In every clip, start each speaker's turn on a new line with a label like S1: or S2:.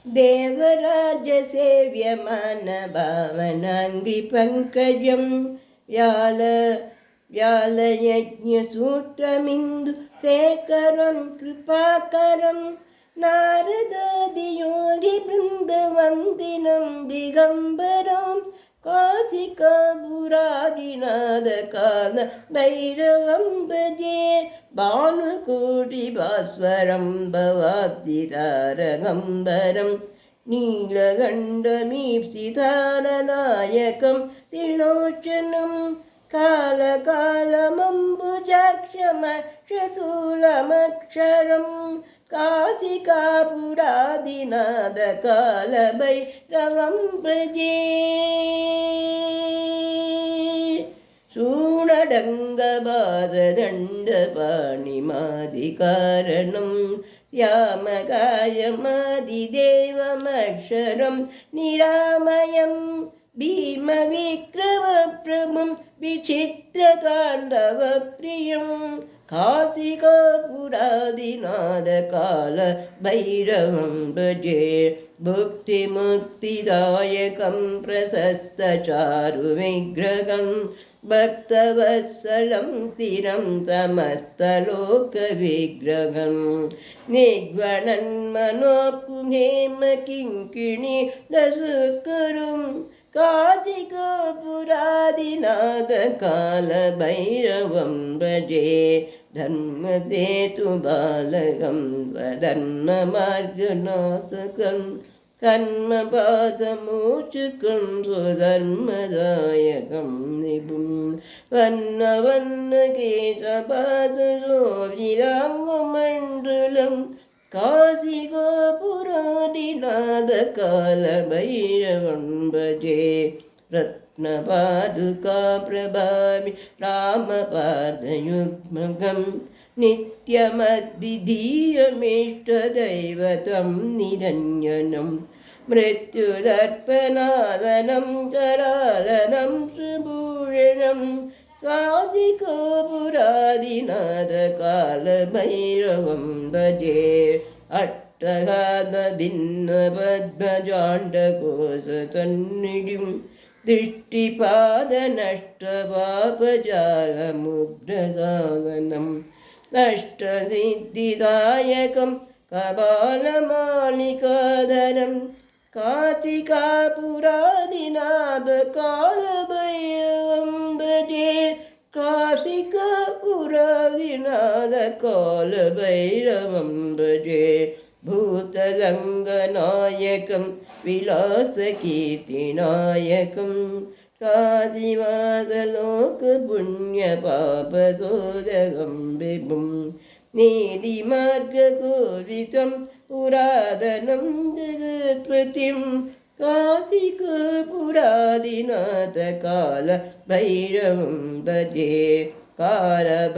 S1: देवराजसेव्यमानभावनाङ्घ्रिपङ्कजं व्यालयज्ञसूत्रमिन्दुशेखरं कृपाकरं नारदादियोगिवृन्दवन्दिनं दिगम्बरं काशिकापुरादिनाथकाल भैरवं भजे भानुकोटिभास्वरं भवाब्धितारगम्बरं नीलगण्डमीप्सितारनायकं त्रिलोचनं कालकालमम्बुजाक्षमक्षशूलमक्षरं काशिकापुरादिनाथकालभैरवं भजे शूणडङ्गबाधदण्डपाणिमादिकारणं यामकायमादिदेवमक्षरं निरामयं भीमविक्रमप्रभुं विचित्रताण्डवप्रियं काशिकापुरादिनाथकाल भैरवं भजे भुक्तिमुक्तिदायकं प्रशस्तचारुविग्रहं भक्तवत्सलं तिरं समस्तलोकविग्रहं निग्वणन्मनोपुहेमकिङ्किणी दशुकुरुं काशिकापुरादिनाथकालभैरवं भजे धर्मसेतुबालकं स्वधर्ममार्गनाथकं कर्मपाशमोचकं स्वधर्मदायकं निपुं वर्णवर्णकेशपाशोभिराङ्गमण्डलं काशिकापुरादिनाथकालभैरवं भजे रत्नपादुकाप्रभामि रामपादयुग्मकं नित्यमद्विधीयमेष्टदैवतं निरञ्जनं मृत्युदर्पणादनं करालनं सुभूषणं काशिकापुरादिनाथकालभैरवं भजे अट्टहासभिन्नपद्मजाण्डकोशसन्निधिं दृष्टिपादनष्टपापजालमुद्रसागनं नष्टसिद्धिदायकं कपालमालिकाधरं काशिकापुरादिनाथकालभैरवं भजे काशिकापुरादिनाथकालभैरवं भजे भूतलङ्गनायकं विलासकीर्तिनायकं कादिवासलोकपुण्यपापशोधकं विभुं नीलिमार्गगोवितं पुरातनं जगत्पतिं काशिकापुरादिनाथकालभैरवं भजे कालभैरवाष्टकं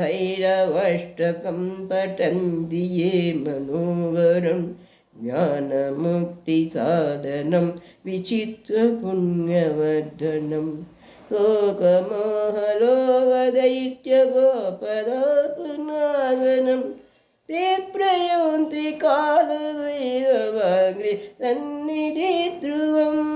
S1: पठन्ति ये मनोहरं ज्ञानमुक्तिसाधनं विचित्रपुण्यवर्धनं लोकमोहलोकदैत्यगोपदापनाशनं ते प्रयान्ति कालभैरवाग्रे सन्निधि ध्रुवम्